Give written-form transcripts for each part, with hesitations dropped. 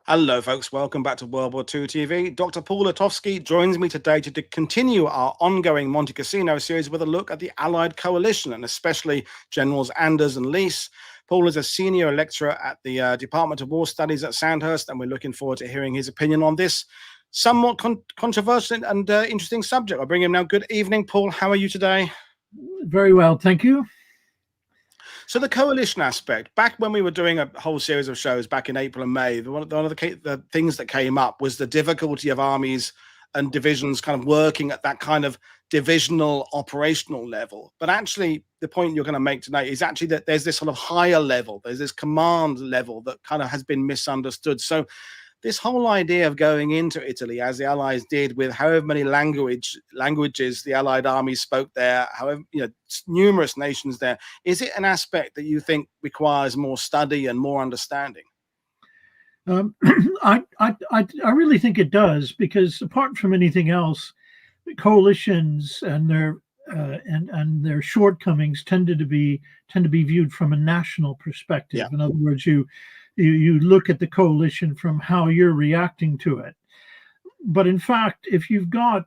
Hello, folks. Welcome back to World War II TV. Dr. Paul Latawski joins me today to continue our ongoing Monte Cassino series with a look at the Allied coalition, and especially Generals Anders and Leese. Paul is a senior lecturer at the Department of War Studies at Sandhurst, and we're looking forward to hearing his opinion on this somewhat controversial and interesting subject. I bring him now. Good evening, Paul. How are you today? Very well, thank you. So the coalition aspect, back when we were doing a whole series of shows back in April and May, one of the things that came up was the difficulty of armies and divisions kind of working at that kind of divisional operational level. But actually, the point you're going to make tonight is actually that there's this sort of higher level, there's this command level that kind of has been misunderstood. So this whole idea of going into Italy, as the Allies did, with however many languages the Allied armies spoke there, however, numerous nations there, is it an aspect that you think requires more study and more understanding? I really think it does, because apart from anything else, coalitions and their shortcomings tend to be viewed from a national perspective. Yeah. In other words, you look at the coalition from how you're reacting to it. But in fact, if you've got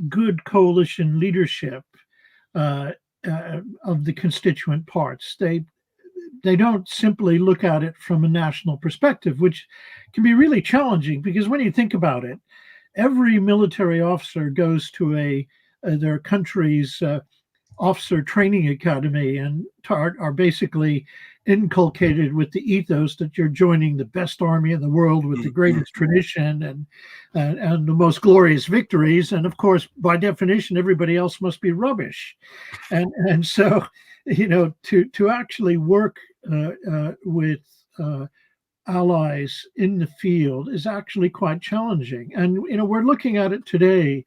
good coalition leadership of the constituent parts, they don't simply look at it from a national perspective, which can be really challenging, because when you think about it, every military officer goes to their country's officer training academy and are basically inculcated with the ethos that you're joining the best army in the world with the greatest tradition and the most glorious victories. And of course, by definition, everybody else must be rubbish. And so, to actually work with allies in the field is actually quite challenging. And, we're looking at it today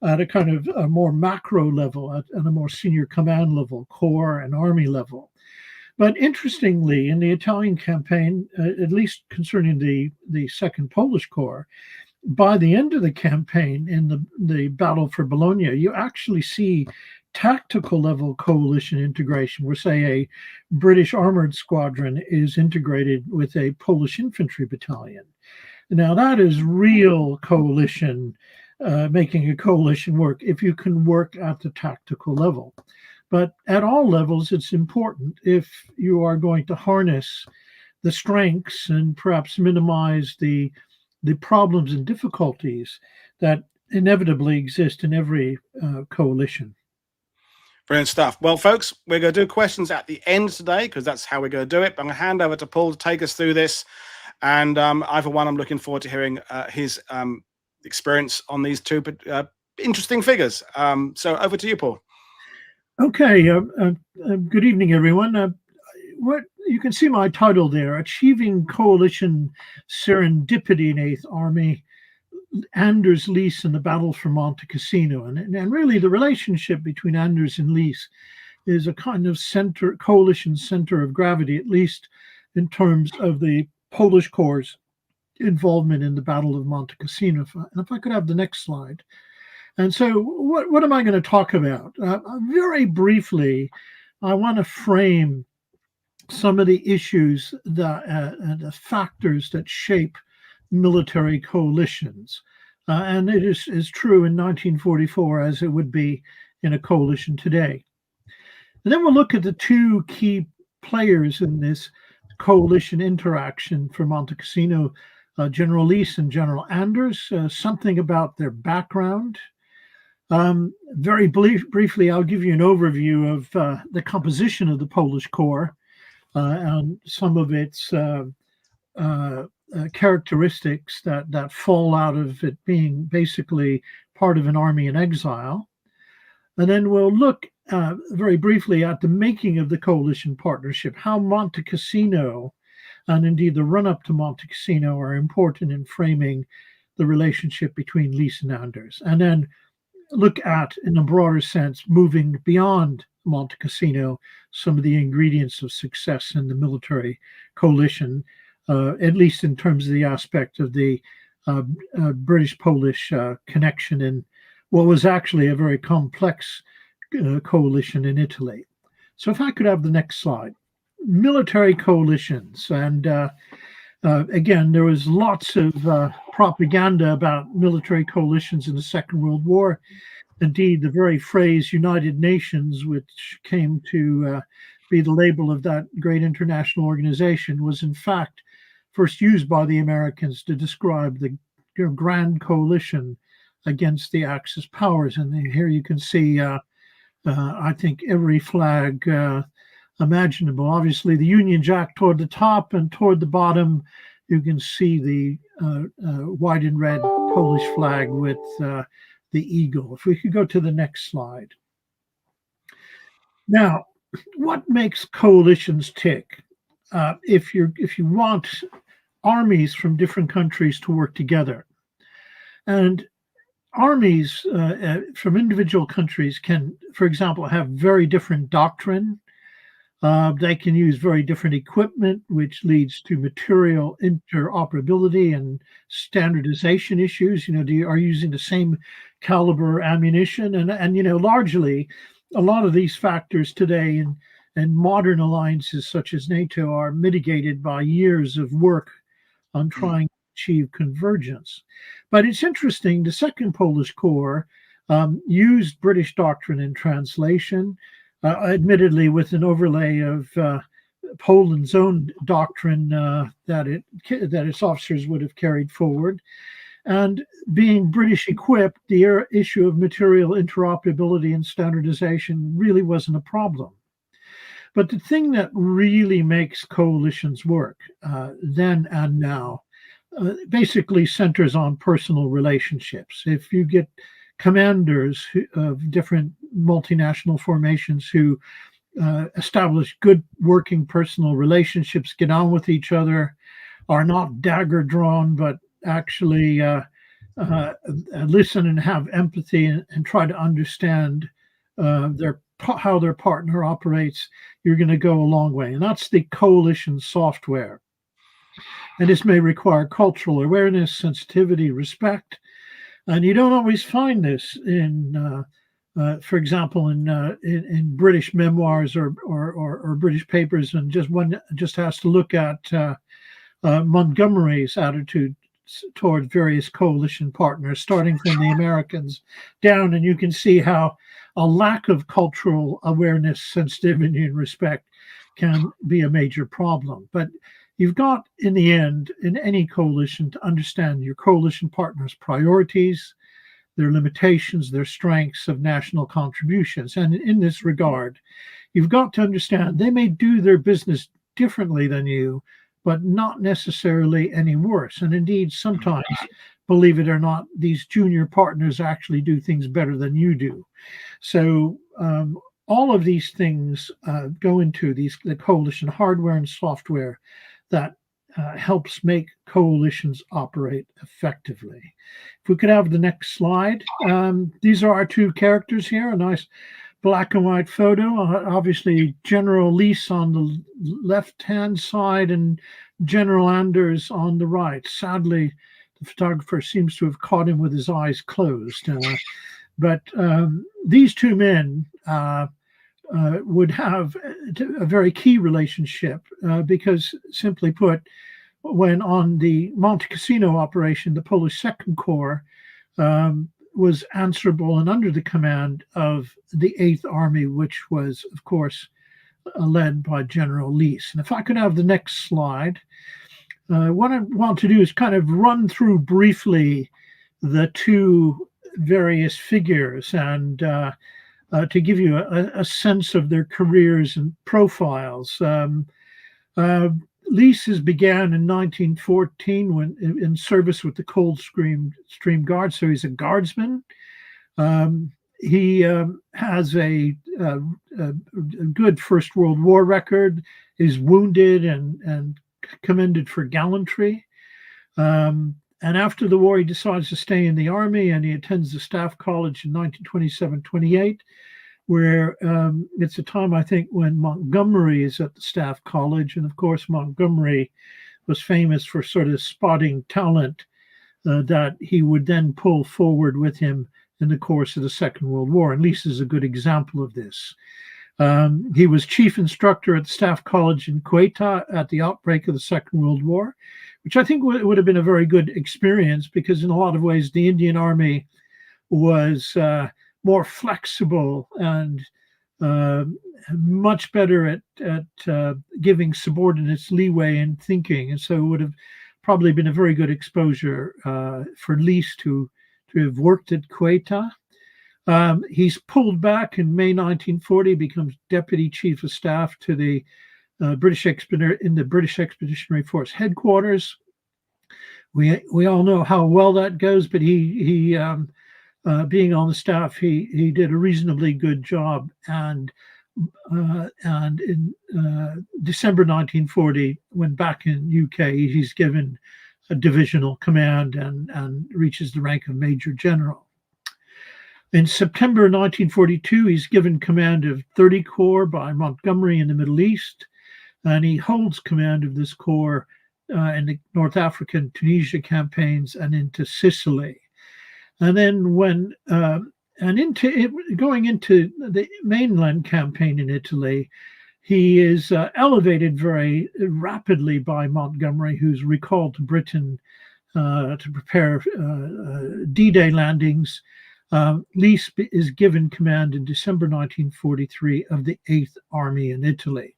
at a kind of a more macro level, at a more senior command level, corps and army level. But interestingly, in the Italian campaign, at least concerning the Second Polish Corps, by the end of the campaign, in the battle for Bologna, you actually see tactical level coalition integration, where, say, a British armored squadron is integrated with a Polish infantry battalion. Now, that is real coalition, making a coalition work if you can work at the tactical level. But at all levels, it's important if you are going to harness the strengths and perhaps minimize the problems and difficulties that inevitably exist in every coalition. Brilliant stuff. Well, folks, we're going to do questions at the end today, because that's how we're going to do it. But I'm going to hand over to Paul to take us through this. And I, for one, I'm looking forward to hearing his experience on these two interesting figures. So over to you, Paul. Okay. Good evening, everyone. What you can see my title there: Achieving Coalition Serendipity in Eighth Army, Anders-Leese and the Battle for Monte Cassino. And really, the relationship between Anders and Leese is a kind of coalition center of gravity, at least in terms of the Polish Corps' involvement in the Battle of Monte Cassino. And if I could have the next slide. And so what am I going to talk about? Very briefly, I want to frame some of the issues, the factors that shape military coalitions. And it is true in 1944 as it would be in a coalition today. And then we'll look at the two key players in this coalition interaction for Monte Cassino, General Leese and General Anders, something about their background. Very briefly, I'll give you an overview of the composition of the Polish Corps and some of its characteristics that fall out of it being basically part of an army in exile. And then we'll look very briefly at the making of the coalition partnership, how Monte Cassino and indeed the run-up to Monte Cassino are important in framing the relationship between Leese and Anders. And then look at, in a broader sense, moving beyond Monte Cassino, some of the ingredients of success in the military coalition, at least in terms of the aspect of the British-Polish connection in what was actually a very complex coalition in Italy. So if I could have the next slide. Military coalitions. And Again, there was lots of propaganda about military coalitions in the Second World War. Indeed, the very phrase United Nations, which came to be the label of that great international organization, was in fact first used by the Americans to describe the grand coalition against the Axis powers. And here you can see, I think, every flag imaginable. Obviously, the Union Jack toward the top, and toward the bottom, you can see the white and red Polish flag with the eagle. If we could go to the next slide. Now, what makes coalitions tick? If you want armies from different countries to work together, and armies from individual countries can, for example, have very different doctrine. They can use very different equipment, which leads to material interoperability and standardization issues. Are you using the same caliber ammunition? And largely, a lot of these factors today in modern alliances such as NATO are mitigated by years of work on trying to achieve convergence. But it's interesting, the Second Polish Corps used British doctrine in translation, admittedly with an overlay of Poland's own doctrine that its officers would have carried forward. And being British equipped, the issue of material interoperability and standardization really wasn't a problem. But the thing that really makes coalitions work then and now basically centers on personal relationships. If you get commanders of different multinational formations who establish good working personal relationships, get on with each other, are not dagger drawn, but actually listen and have empathy and try to understand how their partner operates, you're going to go a long way. And that's the coalition software. And this may require cultural awareness, sensitivity, respect. And you don't always find this in, for example, in British memoirs or British papers. And one just has to look at Montgomery's attitude toward various coalition partners, starting from the Americans down, and you can see how a lack of cultural awareness, sensitivity, and respect can be a major problem. But you've got, in the end, in any coalition, to understand your coalition partners' priorities, their limitations, their strengths of national contributions. And in this regard, you've got to understand they may do their business differently than you, but not necessarily any worse. And indeed, sometimes, believe it or not, these junior partners actually do things better than you do. So all of these things go into the coalition hardware and software that helps make coalitions operate effectively. If we could have the next slide. These are our two characters here, a nice black and white photo. Obviously, General Leese on the left-hand side and General Anders on the right. Sadly, the photographer seems to have caught him with his eyes closed. But these two men would have a very key relationship because, simply put, when on the Monte Cassino operation, the Polish Second Corps was answerable and under the command of the 8th Army, which was, of course, led by General Leese. And if I could have the next slide, what I want to do is kind of run through briefly the two various figures and to give you a sense of their careers and profiles. Leese's began in 1914 when in service with the Coldstream Guard, so he's a guardsman. He has a good First World War record, is wounded and commended for gallantry. And after the war, he decides to stay in the Army, and he attends the Staff College in 1927-28, where it's a time, I think, when Montgomery is at the Staff College. And of course, Montgomery was famous for sort of spotting talent that he would then pull forward with him in the course of the Second World War. And Leese is a good example of this. He was chief instructor at the Staff College in Quetta at the outbreak of the Second World War, which I think would have been a very good experience because in a lot of ways the Indian Army was more flexible and much better at giving subordinates leeway in thinking. And so it would have probably been a very good exposure for Leese to have worked at Quetta. He's pulled back in May 1940, becomes Deputy Chief of Staff to the British Expeditionary Force headquarters. We all know how well that goes, but he being on the staff, he did a reasonably good job. And in December 1940, when back in UK, he's given a divisional command and reaches the rank of Major General. In September 1942, he's given command of 30 Corps by Montgomery in the Middle East, and he holds command of this corps in the North African Tunisia campaigns and into Sicily. And then going into the mainland campaign in Italy, he is elevated very rapidly by Montgomery, who's recalled to Britain to prepare D-Day landings. Leese is given command in December 1943 of the 8th Army in Italy.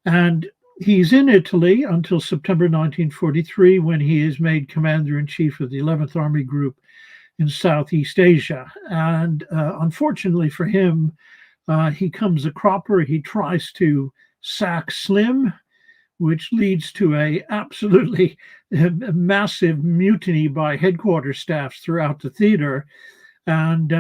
And he's in Italy until September 1943 when he is made Commander-in-Chief of the 11th Army Group in Southeast Asia. And unfortunately for him, he comes a cropper. He tries to sack Slim, which leads to a absolutely massive mutiny by headquarters staffs throughout the theater. And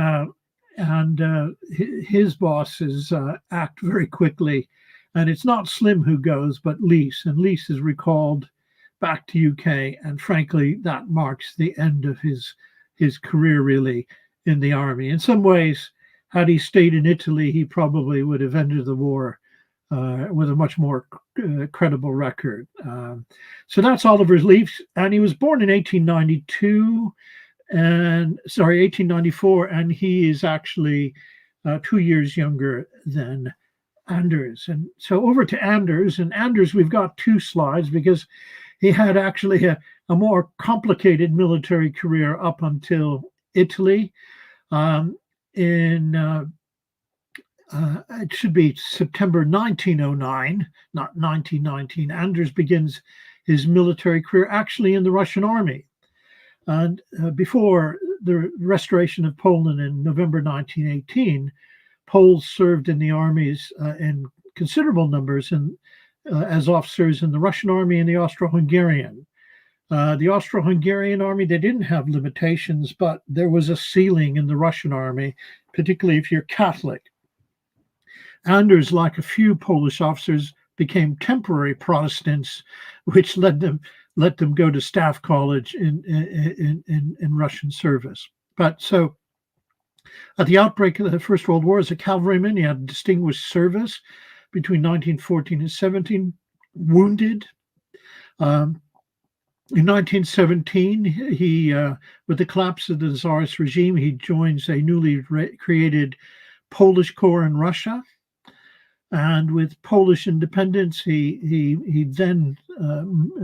his bosses act very quickly. And it's not Slim who goes, but Leese. And Leese is recalled back to UK. And frankly, that marks the end of his career, really, in the army. In some ways, had he stayed in Italy, he probably would have ended the war with a much more credible record. So that's Oliver Leese. And he was born in 1894, and he is actually 2 years younger than Anders. And so over to Anders. And Anders, we've got two slides because he had actually a more complicated military career up until Italy. It should be September 1909, not 1919. Anders begins his military career actually in the Russian army. And before the restoration of Poland in November 1918, Poles served in the armies in considerable numbers as officers in the Russian army and the Austro-Hungarian. The Austro-Hungarian army, they didn't have limitations, but there was a ceiling in the Russian army, particularly if you're Catholic. Anders, like a few Polish officers, became temporary Protestants, which let them go to staff college in Russian service. But so at the outbreak of the First World War as a cavalryman, he had distinguished service between 1914 and 17, wounded. In 1917, he, with the collapse of the Tsarist regime, he joins a newly created Polish Corps in Russia. And with Polish independence, he then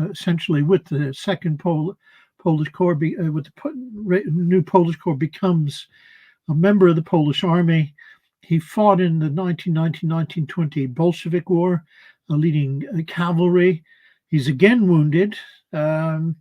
essentially with the Second Polish Corps, with the new Polish Corps, becomes a member of the Polish Army. He fought in the 1919-1920 Bolshevik War, leading cavalry. He's again wounded. And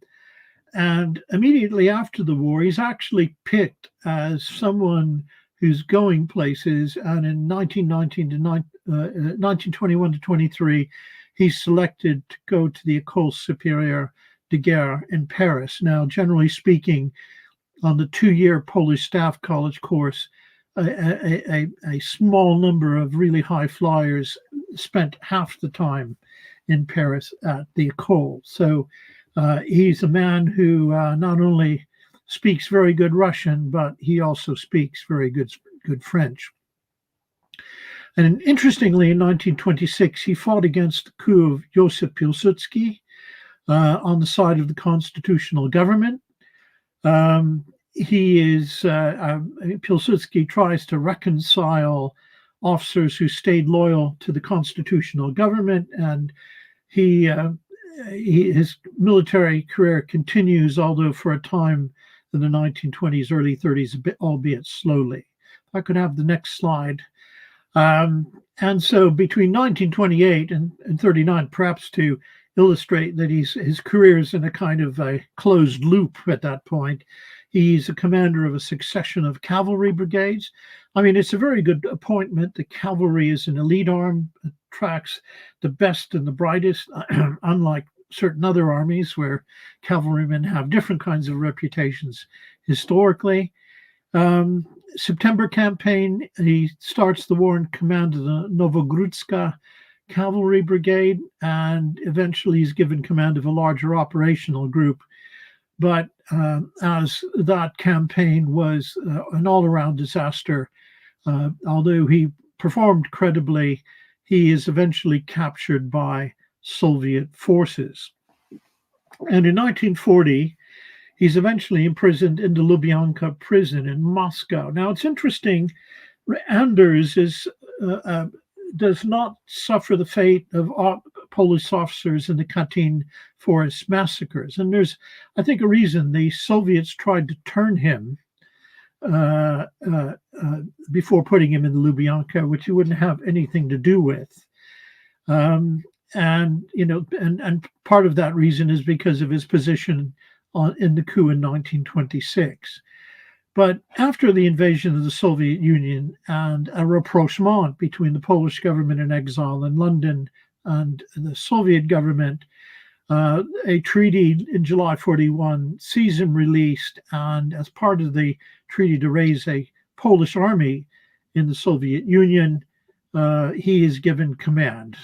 immediately after the war, he's actually picked as someone who's going places. And in 1921 to 23, he's selected to go to the École Supérieure de Guerre in Paris. Now, generally speaking, on the 2-year Polish Staff College course, a small number of really high flyers spent half the time in Paris at the École. So he's a man who not only speaks very good Russian, but he also speaks very good French. And interestingly, in 1926, he fought against the coup of Josip Pilsudski on the side of the constitutional government. Pilsudski tries to reconcile officers who stayed loyal to the constitutional government, and his military career continues, although for a time in the 1920s, early 30s, albeit slowly. If I could have the next slide. And so between 1928 and 39, perhaps to illustrate that his career is in a kind of a closed loop at that point, he's a commander of a succession of cavalry brigades. I mean, it's a very good appointment. The cavalry is an elite arm, attracts the best and the brightest, unlike certain other armies where cavalrymen have different kinds of reputations historically. September campaign, he starts the war in command of the Novogrudska Cavalry Brigade, and eventually he's given command of a larger operational group. But as that campaign was an all-around disaster, although he performed credibly, he is eventually captured by Soviet forces. And in 1940, he's eventually imprisoned in the Lubyanka prison in Moscow. Now, it's interesting, Anders does not suffer the fate of Polish officers in the Katyn forest massacres. And there's, I think, a reason. The Soviets tried to turn him before putting him in the Lubyanka, which he wouldn't have anything to do with. And part of that reason is because of his position in the coup in 1926. But after the invasion of the Soviet Union and a rapprochement between the Polish government in exile in London and the Soviet government, a treaty in July 41 sees him released, and as part of the treaty to raise a Polish army in the Soviet Union, he is given command.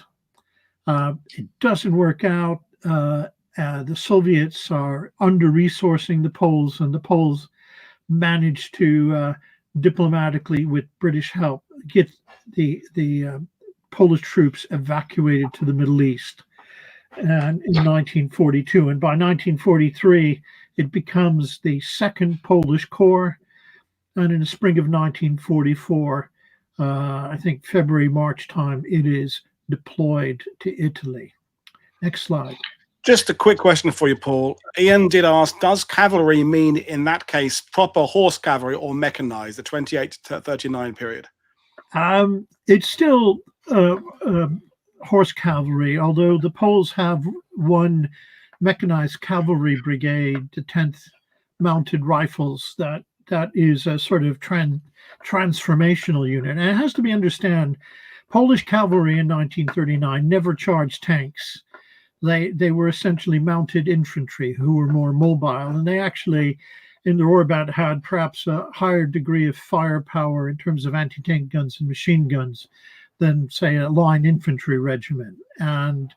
It doesn't work out. The Soviets are under-resourcing the Poles, and the Poles managed to diplomatically, with British help, get the Polish troops evacuated to the Middle East and in 1942. And by 1943, it becomes the Second Polish Corps. And in the spring of 1944, I think February, March time, it is deployed to Italy. Next slide. Just a quick question for you, Paul. Ian did ask, does cavalry mean, in that case, proper horse cavalry or mechanized, the 28 to 39 period? It's still horse cavalry, although the Poles have one mechanized cavalry brigade, the 10th Mounted Rifles, that is a sort of transformational unit. And it has to be understood, Polish cavalry in 1939 never charged tanks. They were essentially mounted infantry who were more mobile, and they actually, in the Orbat, had perhaps a higher degree of firepower in terms of anti-tank guns and machine guns than, say, a line infantry regiment. And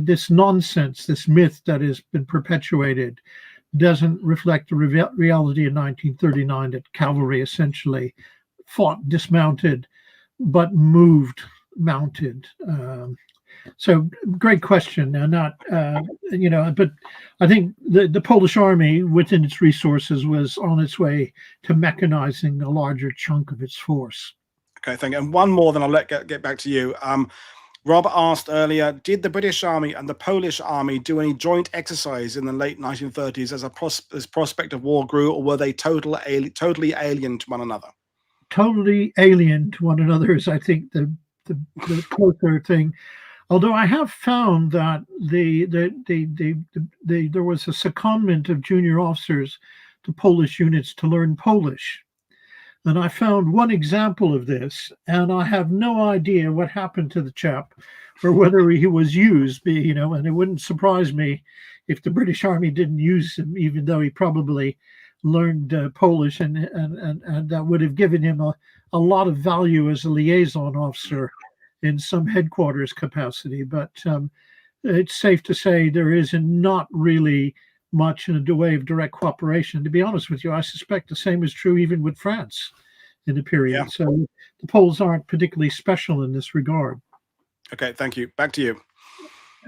this nonsense, this myth that has been perpetuated, doesn't reflect the reality in 1939 that cavalry essentially fought dismounted but moved mounted. So great question. And not, but I think the Polish army within its resources was on its way to mechanizing a larger chunk of its force. Okay, thank you. And one more, then I'll get back to you. Rob asked earlier, did the British Army and the Polish Army do any joint exercise in the late 1930s as prospect of war grew, or were they totally alien to one another? Totally alien to one another is, I think, the closer thing. Although I have found that there was a secondment of junior officers to Polish units to learn Polish. And I found one example of this, and I have no idea what happened to the chap or whether he was used, and it wouldn't surprise me if the British Army didn't use him, even though he probably learned Polish, and that would have given him a lot of value as a liaison officer in some headquarters capacity. But it's safe to say there is not really much in the way of direct cooperation. To be honest with you, I suspect the same is true even with France in the period. Yeah. So the Poles aren't particularly special in this regard. Okay, thank you. Back to you.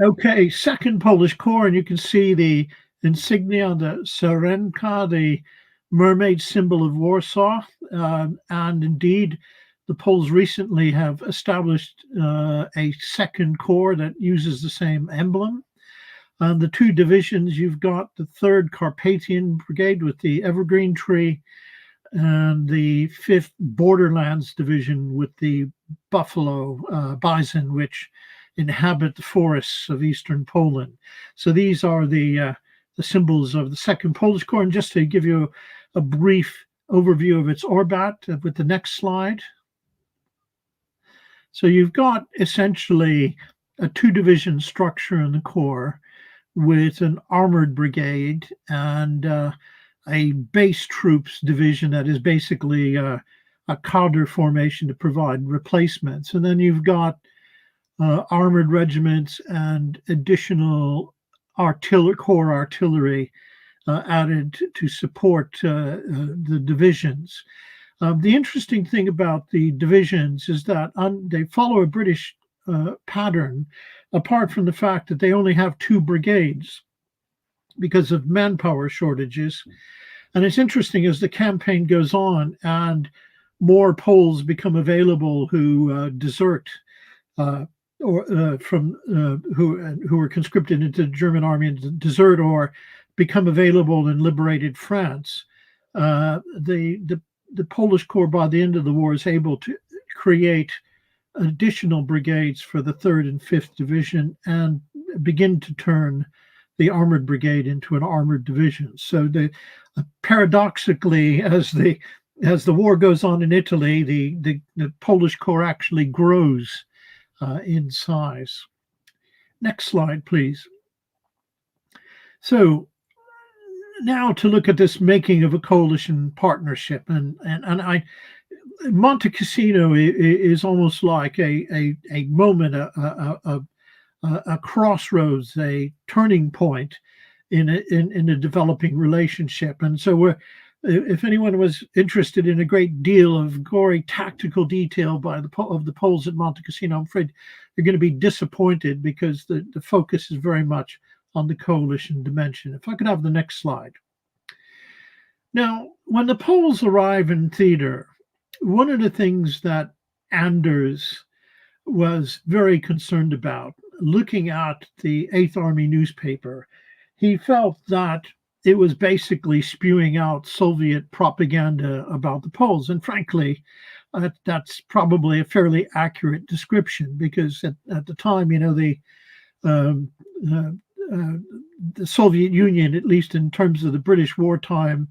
Okay, Second Polish Corps, and you can see the insignia, the Sarenka, the mermaid symbol of Warsaw. And indeed, the Poles recently have established a second corps that uses the same emblem. The two divisions, you've got the 3rd Carpathian Brigade with the evergreen tree, and the 5th Borderlands Division with the buffalo bison, which inhabit the forests of eastern Poland. So these are the symbols of the 2nd Polish Corps. And just to give you a brief overview of its orbit with the next slide. So you've got essentially a 2-division structure in the Corps with an armored brigade and a base troops division that is basically a cadre formation to provide replacements. And then you've got armored regiments and additional corps artillery added to support the divisions. The interesting thing about the divisions is that they follow a British pattern, apart from the fact that they only have 2 brigades because of manpower shortages. And it's interesting as the campaign goes on and more Poles become available who desert or from who were conscripted into the German army and desert or become available in liberated France. The Polish Corps by the end of the war is able to create additional brigades for the 3rd and 5th Division and begin to turn the armored brigade into an armored division. So paradoxically, as the war goes on in Italy, the Polish Corps actually grows in size. Next slide, please. So now to look at this making of a coalition partnership, and Monte Cassino is almost like a moment, a crossroads, a turning point in a developing relationship. And so if anyone was interested in a great deal of gory tactical detail of the Poles at Monte Cassino, I'm afraid you're going to be disappointed because the focus is very much on the coalition dimension. If I could have the next slide. Now, when the Poles arrive in theater, one of the things that Anders was very concerned about, looking at the 8th Army newspaper, he felt that it was basically spewing out Soviet propaganda about the Poles. And frankly, that's probably a fairly accurate description because at the time, the Soviet Union, at least in terms of the British wartime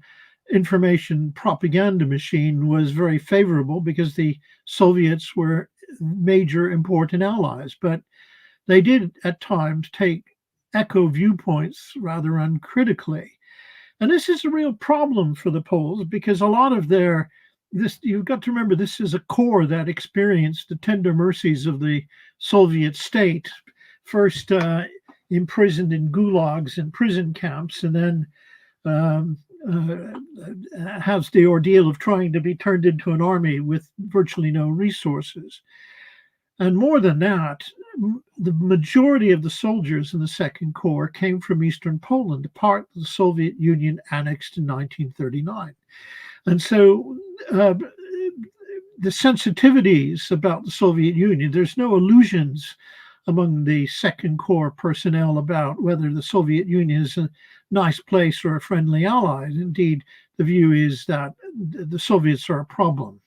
information propaganda machine, was very favorable because the Soviets were major important allies. But they did at times take echo viewpoints rather uncritically. And this is a real problem for the Poles because a lot of you've got to remember, this is a corps that experienced the tender mercies of the Soviet state, first imprisoned in gulags and prison camps, and then has the ordeal of trying to be turned into an army with virtually no resources. And more than that, the majority of the soldiers in the 2nd Corps came from Eastern Poland, a part of the Soviet Union annexed in 1939. And so the sensitivities about the Soviet Union, there's no illusions among the 2nd Corps personnel about whether the Soviet Union is a nice place or a friendly ally. Indeed, the view is that the Soviets are a problem.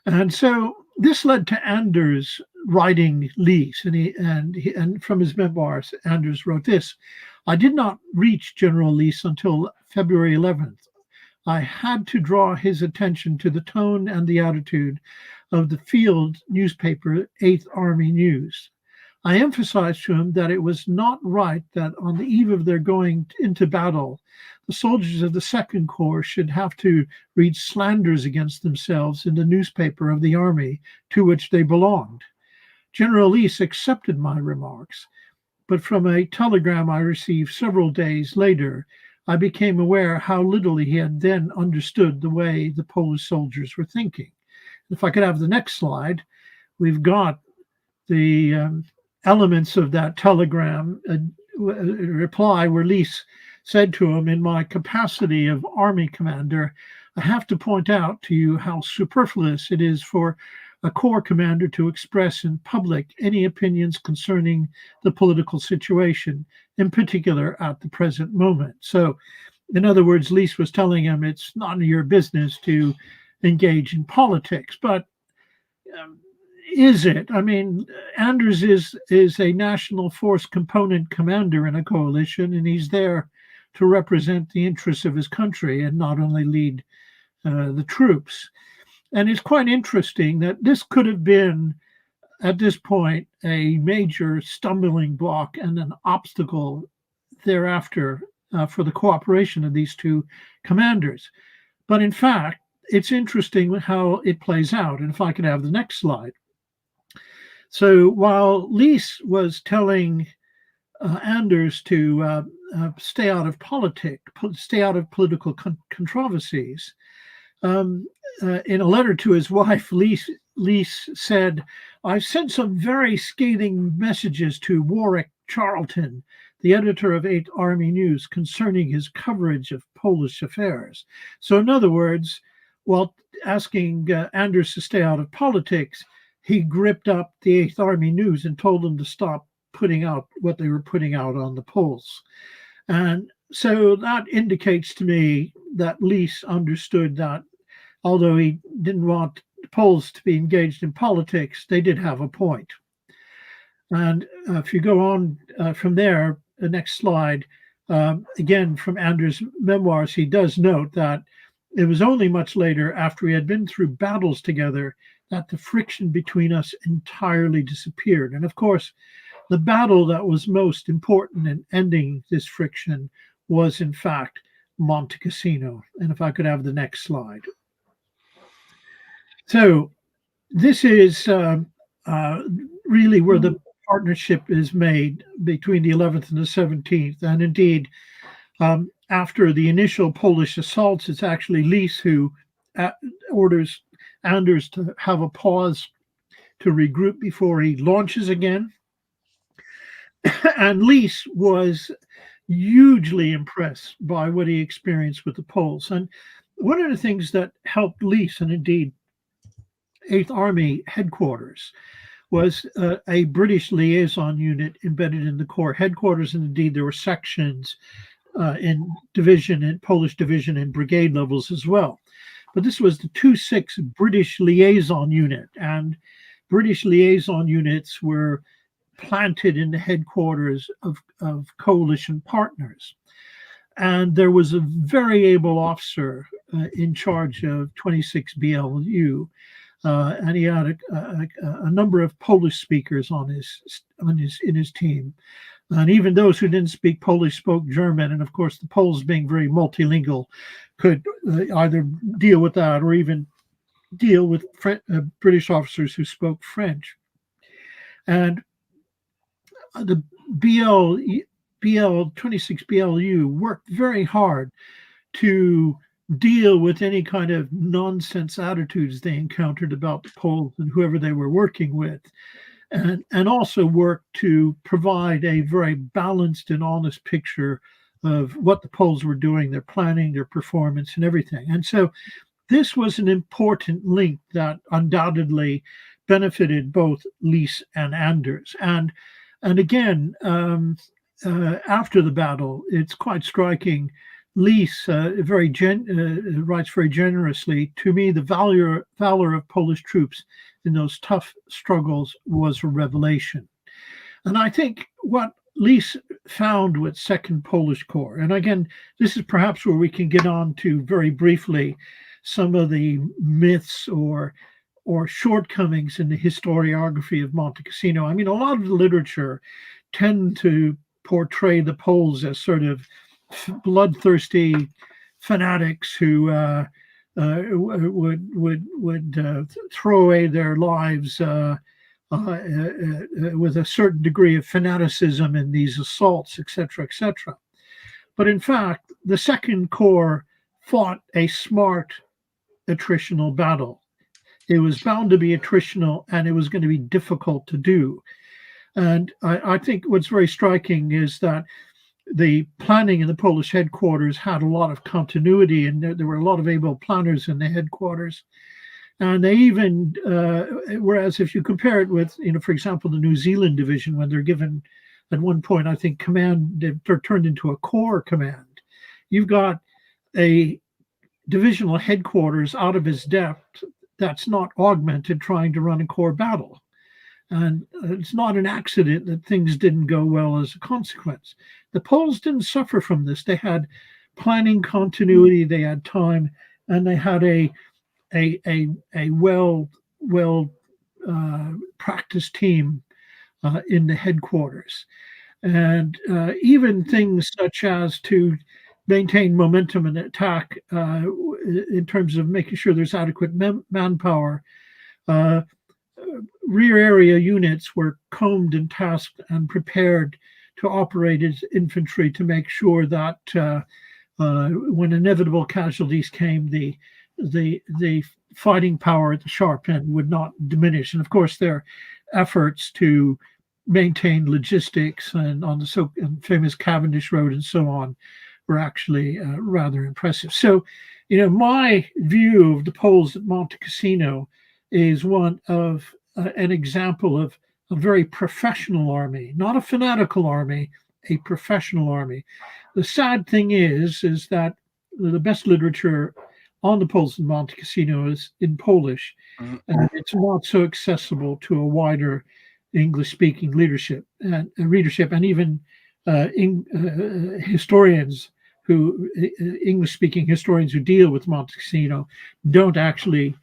And so this led to Anders writing Leese, and from his memoirs, Anders wrote this: "I did not reach General Leese until February 11th. I had to draw his attention to the tone and the attitude of the field newspaper 8th Army News. I emphasized to him that it was not right that on the eve of their going into battle, the soldiers of the 2nd Corps should have to read slanders against themselves in the newspaper of the army to which they belonged. General Leese accepted my remarks, but from a telegram I received several days later, I became aware how little he had then understood the way the Polish soldiers were thinking." If I could have the next slide, we've got the elements of that telegram reply where Leese said to him, "In my capacity of army commander, I have to point out to you how superfluous it is for a corps commander to express in public any opinions concerning the political situation, in particular at the present moment." So, in other words, Leese was telling him it's none of your business to engage in politics. But is it? I mean, Anders is a national force component commander in a coalition, and he's there to represent the interests of his country and not only lead the troops. And it's quite interesting that this could have been, at this point, a major stumbling block and an obstacle thereafter for the cooperation of these two commanders. But in fact, it's interesting how it plays out. And if I could have the next slide. So while Leese was telling Anders to stay out of politics, stay out of political controversies, in a letter to his wife, Leese said, "I've sent some very scathing messages to Warwick Charlton, the editor of 8th Army News, concerning his coverage of Polish affairs." So in other words, while asking Anders to stay out of politics, he gripped up the 8th Army News and told them to stop putting out what they were putting out on the Poles. And so that indicates to me that Leese understood that although he didn't want the Poles to be engaged in politics, they did have a point. And if you go on from there, the next slide, again, from Anders' memoirs, he does note that it was only much later, after we had been through battles together, that the friction between us entirely disappeared. And of course, the battle that was most important in ending this friction was, in fact, Monte Cassino. And if I could have the next slide. So this is really where the partnership is made between the 11th and the 17th. And indeed, after the initial Polish assaults, it's actually Leese who orders Anders to have a pause to regroup before he launches again. And Leese was hugely impressed by what he experienced with the Poles. And one of the things that helped Leese, and indeed 8th Army headquarters, was a British liaison unit embedded in the Corps headquarters. And indeed, there were sections in division and Polish division and brigade levels as well. But this was the 2-6 British liaison unit. And British liaison units were planted in the headquarters of coalition partners. And there was a very able officer in charge of 26 BLU. And he had a number of Polish speakers in his team, and even those who didn't speak Polish spoke German. And of course, the Poles, being very multilingual, could either deal with that or even deal with British officers who spoke French. And the 26 BLU worked very hard to deal with any kind of nonsense attitudes they encountered about the Poles and whoever they were working with, and also work to provide a very balanced and honest picture of what the Poles were doing, their planning, their performance, and everything. And so this was an important link that undoubtedly benefited both Leese and Anders. And again, after the battle, it's quite striking. Leese writes very generously, "To me, the valor of Polish troops in those tough struggles was a revelation." And I think what Leese found with 2nd Polish Corps, and again, this is perhaps where we can get on to very briefly some of the myths or shortcomings in the historiography of Monte Cassino. I mean, a lot of the literature tend to portray the Poles as sort of bloodthirsty fanatics who would throw away their lives with a certain degree of fanaticism in these assaults, etc., etc. But in fact, the 2nd Corps fought a smart attritional battle. It was bound to be attritional, and it was going to be difficult to do. And I think what's very striking is that the planning in the Polish headquarters had a lot of continuity, and there were a lot of able planners in the headquarters. And they even, whereas if you compare it with, for example, the New Zealand division, when they're given at one point, I think, command, they're turned into a corps command. You've got a divisional headquarters out of its depth that's not augmented, trying to run a corps battle. And it's not an accident that things didn't go well as a consequence. The Poles didn't suffer from this. They had planning continuity, they had time, and they had a well practiced team in the headquarters. And even things such as to maintain momentum and attack in terms of making sure there's adequate manpower. Rear area units were combed and tasked and prepared to operate as infantry to make sure that when inevitable casualties came, the fighting power at the sharp end would not diminish. And of course, their efforts to maintain logistics and on the famous Cavendish Road and so on were actually rather impressive. So, my view of the Poles at Monte Cassino is one of an example of a very professional army, not a fanatical army, a professional army. The sad thing is that the best literature on the Poles in Monte Cassino is in Polish, and it's not so accessible to a wider English-speaking readership, and even historians English-speaking historians who deal with Monte Cassino don't actually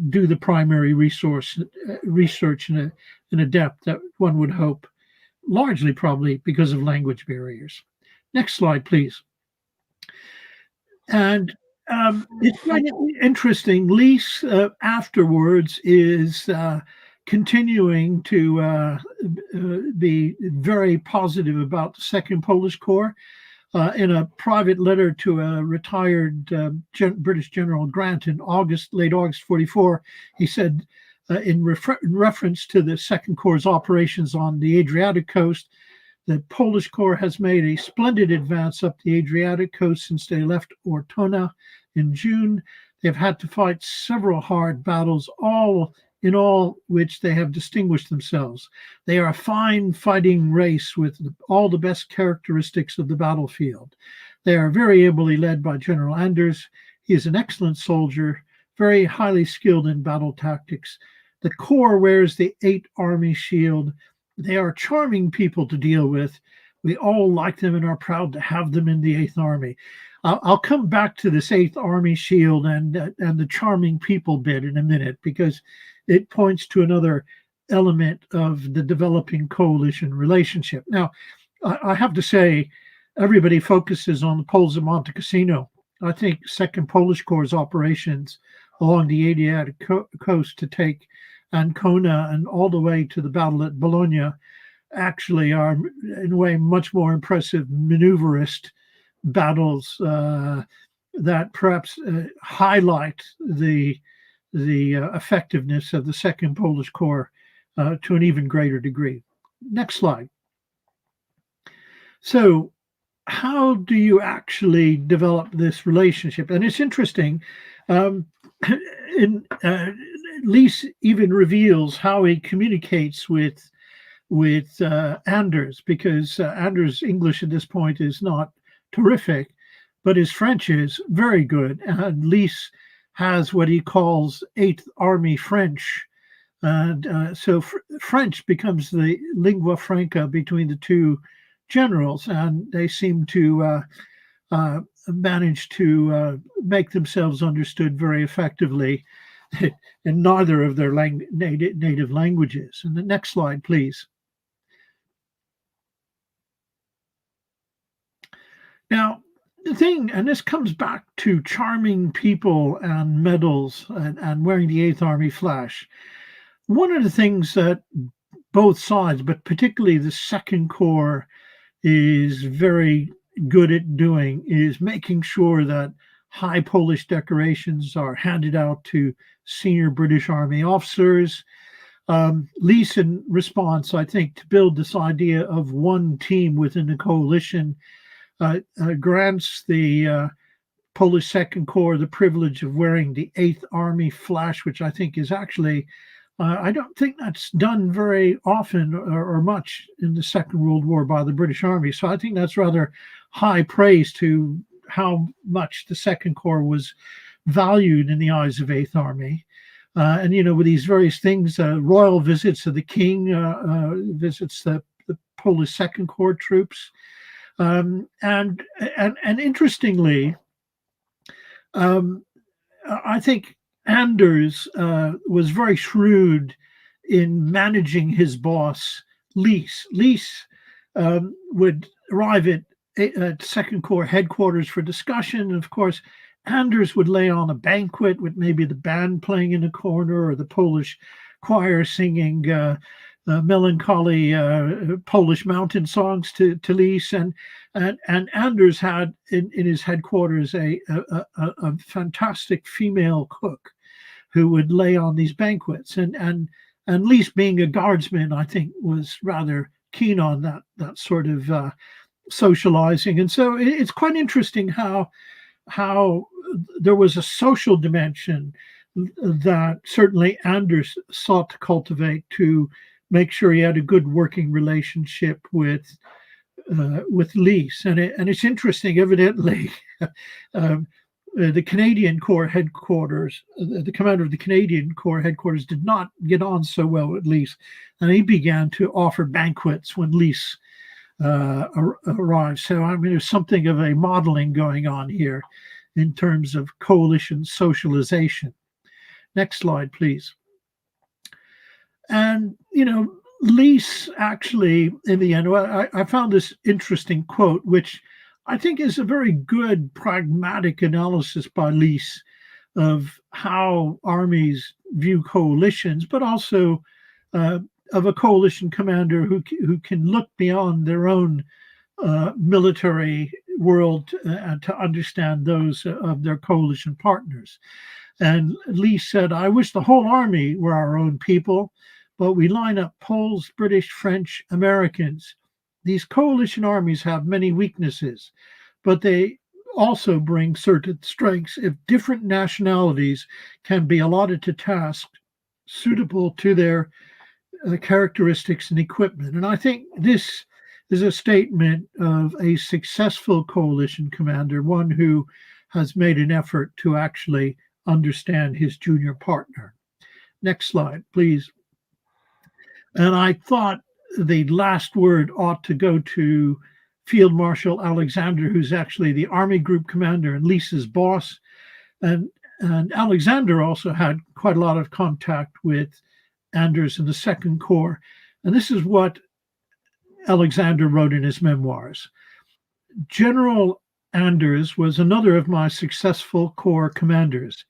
do the primary research in a depth that one would hope, largely probably because of language barriers. Next slide, please. And it's quite interesting. Leese afterwards is continuing to be very positive about the Second Polish Corps. In a private letter to a retired British General Grant in late August 44, he said, in reference to the Second Corps' operations on the Adriatic coast, the Polish Corps has made a splendid advance up the Adriatic coast since they left Ortona in June. They've had to fight several hard battles, in all which they have distinguished themselves. They are a fine fighting race with all the best characteristics of the battlefield. They are very ably led by General Anders. He is an excellent soldier, very highly skilled in battle tactics. The Corps wears the 8th Army shield. They are charming people to deal with. We all like them and are proud to have them in the 8th Army. I'll come back to this 8th Army shield and the charming people bit in a minute, because it points to another element of the developing coalition relationship. Now, I have to say, everybody focuses on the Poles at Monte Cassino. I think Second Polish Corps' operations along the Adriatic coast to take Ancona and all the way to the battle at Bologna actually are, in a way, much more impressive maneuverist battles that perhaps highlight the effectiveness of the Second Polish Corps to an even greater degree. Next slide. So how do you actually develop this relationship? And it's interesting. Leese even reveals how he communicates with Anders, because Anders' English at this point is not terrific, but his French is very good. And Leese has what he calls 8th Army French. And so French becomes the lingua franca between the two generals, and they seem to manage to make themselves understood very effectively in neither of their native languages. And the next slide, please. Now, the thing, and this comes back to charming people and medals and wearing the 8th Army flash. One of the things that both sides, but particularly the Second Corps, is very good at doing is making sure that high Polish decorations are handed out to senior British Army officers. Leese, in response, I think, to build this idea of one team within the coalition, grants the Polish Second Corps the privilege of wearing the 8th Army flash, which I think is actually, I don't think that's done very often or much in the Second World War by the British Army. So I think that's rather high praise to how much the Second Corps was valued in the eyes of 8th Army. And, with these various things, royal visits of the king, visits the Polish Second Corps troops. And interestingly, I think Anders was very shrewd in managing his boss, Leese. Leese would arrive at Second Corps headquarters for discussion. And of course, Anders would lay on a banquet with maybe the band playing in a corner or the Polish choir singing melancholy Polish mountain songs to Leese, and Anders had in his headquarters a fantastic female cook who would lay on these banquets, and Leese, being a guardsman, I think was rather keen on that sort of socializing, and so it's quite interesting how there was a social dimension that certainly Anders sought to cultivate to make sure he had a good working relationship with Leese. And it's interesting, evidently, the Canadian Corps headquarters, the commander of the Canadian Corps headquarters did not get on so well with Leese, and he began to offer banquets when Leese arrived. So, I mean, there's something of a modeling going on here in terms of coalition socialization. Next slide, please. And, Leese actually, in the end, I found this interesting quote, which I think is a very good pragmatic analysis by Leese of how armies view coalitions, but also of a coalition commander who can look beyond their own military world to understand those of their coalition partners. And Leese said, "I wish the whole army were our own people, but we line up Poles, British, French, Americans. These coalition armies have many weaknesses, but they also bring certain strengths if different nationalities can be allotted to tasks suitable to their characteristics and equipment." And I think this is a statement of a successful coalition commander, one who has made an effort to actually understand his junior partner. Next slide, please. And I thought the last word ought to go to Field Marshal Alexander, who's actually the Army Group Commander and Leese's boss. And Alexander also had quite a lot of contact with Anders in the Second Corps. And this is what Alexander wrote in his memoirs. "General Anders was another of my successful corps commanders.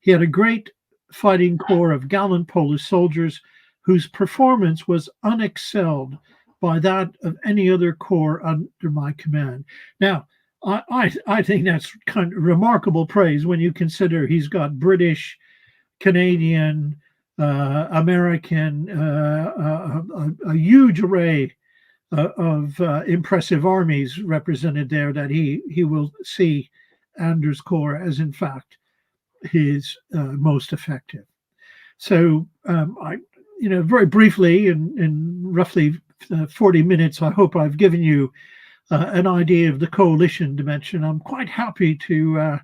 He had a great fighting corps of gallant Polish soldiers whose performance was unexcelled by that of any other corps under my command." Now, I think that's kind of remarkable praise when you consider he's got British, Canadian, American, a huge array of impressive armies represented there, that he will see Anders' Corps as, in fact, his most effective. So very briefly, in roughly 40 minutes, I hope I've given you an idea of the coalition dimension. I'm quite happy to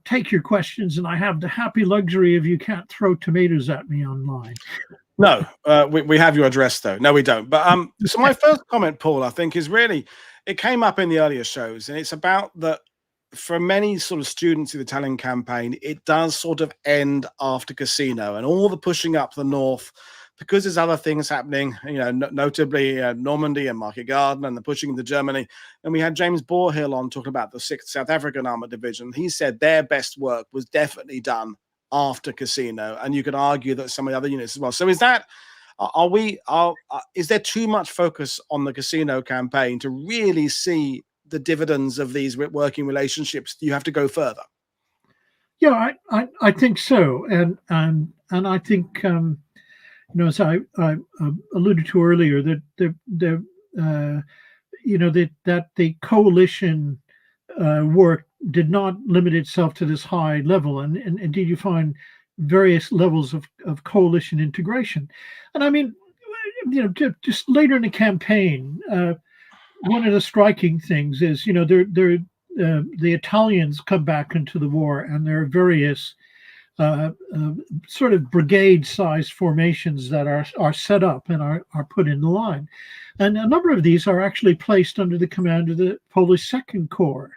take your questions, and I have the happy luxury of you can't throw tomatoes at me online. No, we have your address though. No, we don't. But so my first comment, Paul, I think is really, it came up in the earlier shows, and it's about that for many sort of students of the Italian campaign, it does sort of end after Cassino and all the pushing up the north, because there's other things happening, notably Normandy and Market Garden and the pushing into Germany. And we had James Borehill on talking about the 6th South African Armored Division. He said their best work was definitely done after Cassino, and you could argue that some of the other units as well. So is that, is there too much focus on the Cassino campaign to really see the dividends of these working relationships? Do you have to go further? Yeah, I think so, and I think as I alluded to earlier, that that the coalition work did not limit itself to this high level, and indeed you find various levels of coalition integration. And I mean, just later in the campaign, one of the striking things is, the Italians come back into the war, and there are various sort of brigade-sized formations that are set up and are put in the line. And a number of these are actually placed under the command of the Polish Second Corps.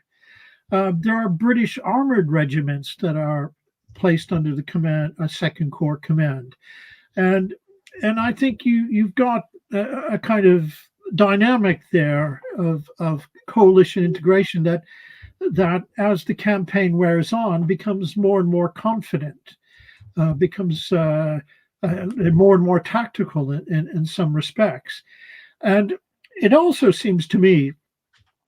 There are British armored regiments that are placed under the command, a Second Corps command. And I think you've got a kind of dynamic there of coalition integration that as the campaign wears on becomes more and more confident, becomes more and more tactical in some respects. And it also seems to me,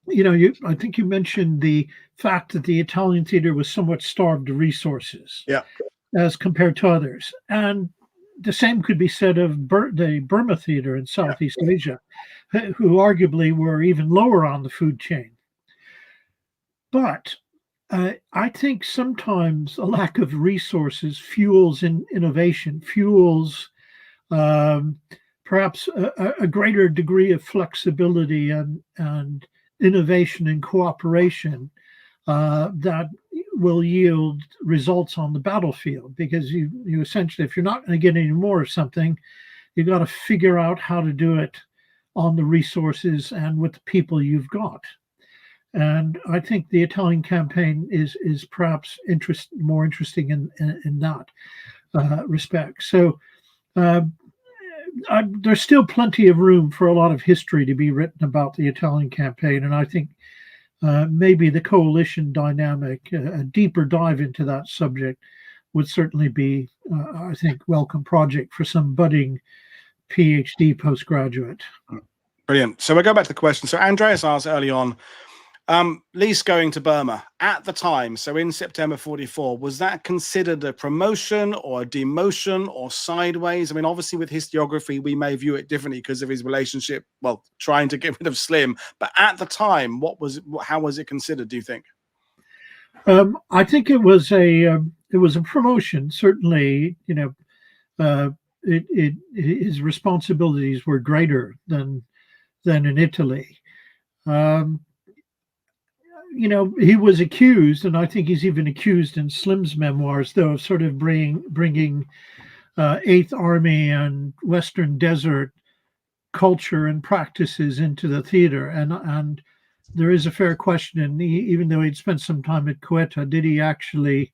I think you mentioned the fact that the Italian theater was somewhat starved of resources, as compared to others. And the same could be said of the Burma theater in Southeast Asia, who arguably were even lower on the food chain. But I think sometimes a lack of resources fuels innovation, fuels perhaps a greater degree of flexibility and innovation and cooperation that will yield results on the battlefield. Because you essentially, if you're not going to get any more of something, you got to figure out how to do it on the resources and with the people you've got. And I think the Italian campaign is perhaps more interesting in that respect. So there's still plenty of room for a lot of history to be written about the Italian campaign, and I think maybe the coalition dynamic, a deeper dive into that subject, would certainly be, I think, welcome project for some budding PhD postgraduate. Brilliant. So we'll go back to the question. So Andreas asked early on, Leese going to Burma at the time, so in September 44, was that considered a promotion or a demotion or sideways? I mean, obviously with historiography, we may view it differently because of his relationship, well, trying to get rid of Slim. But at the time, how was it considered, do you think? I think it was a promotion. Certainly, his responsibilities were greater than in Italy. He was accused, and I think he's even accused in Slim's memoirs, though, of sort of bringing 8th Army and Western Desert culture and practices into the theater. And there is a fair question, and even though he'd spent some time at Quetta, did he actually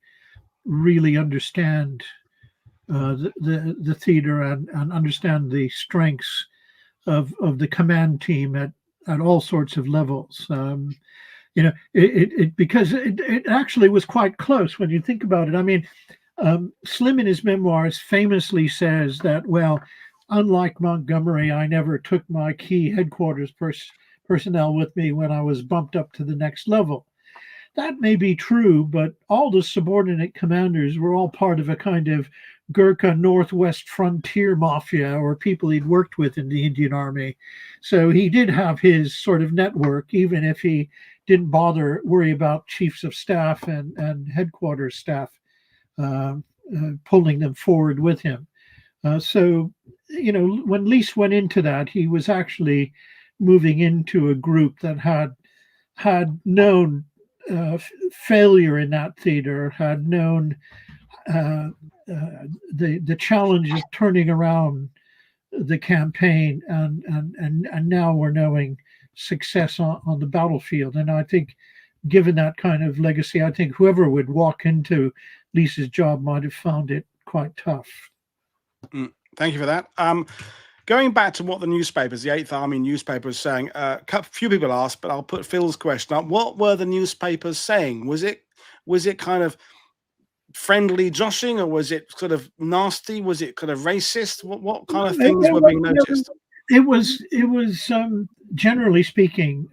really understand the theater and understand the strengths of the command team at all sorts of levels? Because it actually was quite close when you think about it. I mean, Slim in his memoirs famously says that, well, unlike Montgomery, I never took my key headquarters personnel with me when I was bumped up to the next level. That may be true, but all the subordinate commanders were all part of a kind of Gurkha Northwest frontier mafia, or people he'd worked with in the Indian Army. So he did have his sort of network, even if he didn't worry about chiefs of staff and headquarters staff pulling them forward with him. So when Leese went into that, he was actually moving into a group that had known failure in that theater, had known the challenge of turning around the campaign, and now we're knowing success on the battlefield. And I think, given that kind of legacy, I think whoever would walk into Leese's job might have found it quite tough. Thank you for that. Going back to what the newspapers, the 8th Army newspaper, was saying, a few people asked, but I'll put Phil's question up. What were the newspapers saying? Was it kind of friendly joshing, or was it sort of nasty? Was it kind of racist? What kind of things were being noticed? It was generally speaking,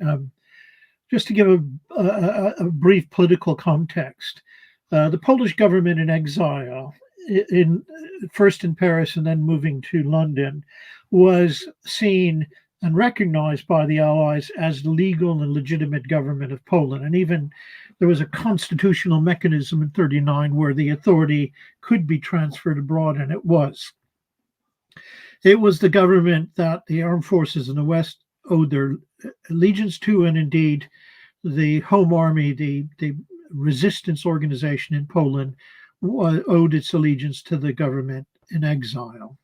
just to give a brief political context, the Polish government in exile, first in Paris and then moving to London, was seen and recognized by the Allies as the legal and legitimate government of Poland. And even there was a constitutional mechanism in 1939 where the authority could be transferred abroad, and it was. It was the government that the armed forces in the West owed their allegiance to, and indeed the Home Army, the resistance organization in Poland, owed its allegiance to the government in exile,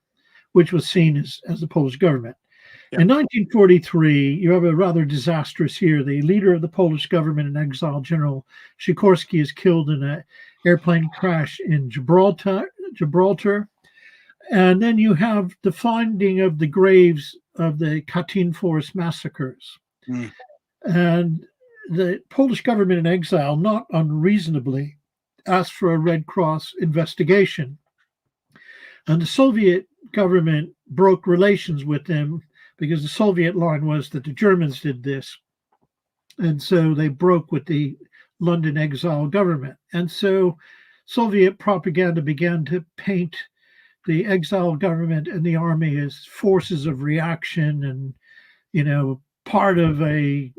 which was seen as the Polish government. Yeah. In 1943, you have a rather disastrous year. The leader of the Polish government in exile, General Sikorski, is killed in an airplane crash in Gibraltar. And then you have the finding of the graves of the Katyn Forest massacres. Mm. And the Polish government in exile, not unreasonably, asked for a Red Cross investigation. And the Soviet government broke relations with them because the Soviet line was that the Germans did this. And so they broke with the London exile government. And so Soviet propaganda began to paint the exile government and the army as forces of reaction and, part of the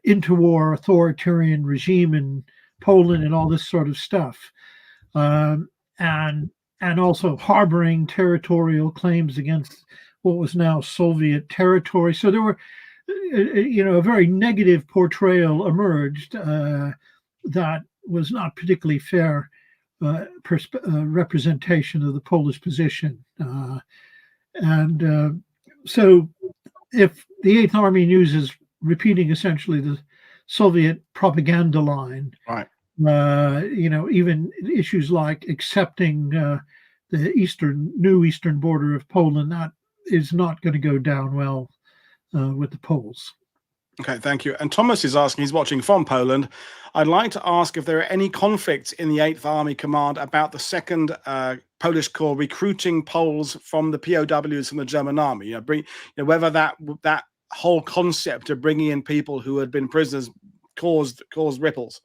interwar authoritarian regime in Poland and all this sort of stuff. And also harboring territorial claims against what was now Soviet territory. So there were, a very negative portrayal emerged that was not particularly fair representation of the Polish position. So if the Eighth Army News is repeating essentially the Soviet propaganda line, right? Even issues like accepting the new eastern border of Poland, that is not going to go down well with the Poles. Okay, thank you. And Thomas is asking, he's watching from Poland. I'd like to ask if there are any conflicts in the 8th Army Command about the 2nd Polish Corps recruiting Poles from the POWs from the German Army. Whether that whole concept of bringing in people who had been prisoners caused ripples.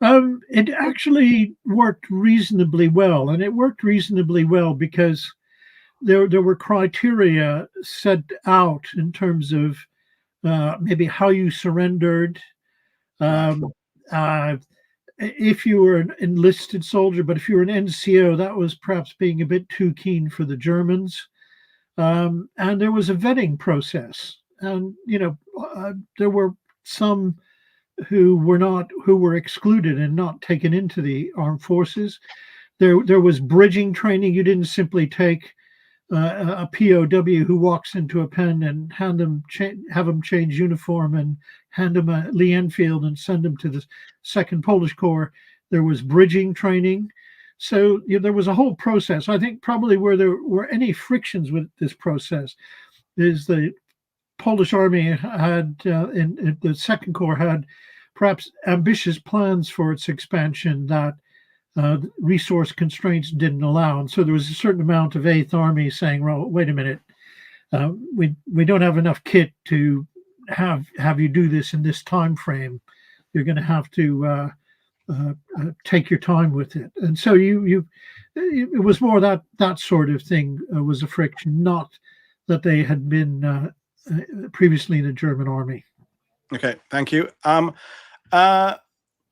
It actually worked reasonably well, and it worked reasonably well because there were criteria set out in terms of maybe how you surrendered, if you were an enlisted soldier, but if you were an NCO, that was perhaps being a bit too keen for the Germans. And there was a vetting process, and there were some who were excluded and not taken into the armed forces. There was bridging training. You didn't simply take a POW who walks into a pen and have them change uniform and hand them a Lee Enfield and send them to the 2nd Polish Corps. There was bridging training. So there was a whole process. I think probably where there were any frictions with this process is the Polish army had, in the 2nd Corps had perhaps ambitious plans for its expansion that resource constraints didn't allow. And so there was a certain amount of 8th Army saying, well, wait a minute, we don't have enough kit to have you do this in this time frame. You're going to have to take your time with it. And so it was more that sort of thing was a friction, not that they had been previously in the German army. Okay, thank you.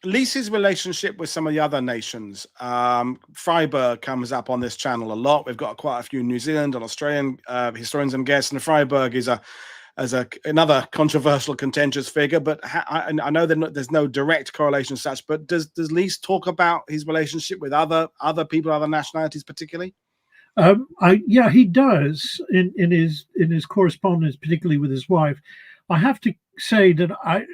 Leese's relationship with some of the other nations. Freiburg comes up on this channel a lot. We've got quite a few New Zealand and Australian historians and guests, and Freiburg is another controversial, contentious figure. But I know there's no direct correlation as such. But does Leese talk about his relationship with other people, other nationalities, particularly? Yeah, he does in his correspondence, particularly with his wife. I have to say that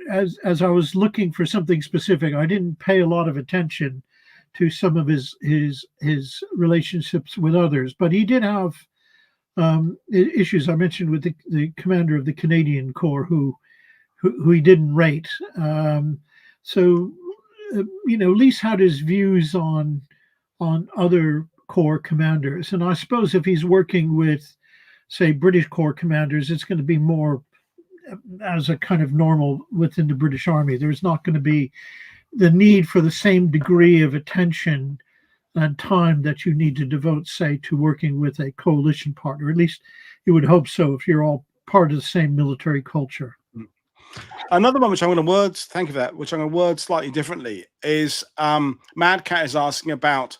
as I was looking for something specific, I didn't pay a lot of attention to some of his relationships with others, but he did have issues. I mentioned with the commander of the Canadian Corps who he didn't rate. Leese had his views on other Corps commanders, and I suppose if he's working with, say, British Corps commanders, it's going to be more as a kind of normal within the British Army. There's not going to be the need for the same degree of attention and time that you need to devote, say, to working with a coalition partner. At least you would hope so if you're all part of the same military culture. Another one which I'm going to word, thank you for that, which I'm going to word slightly differently, is Mad Cat is asking about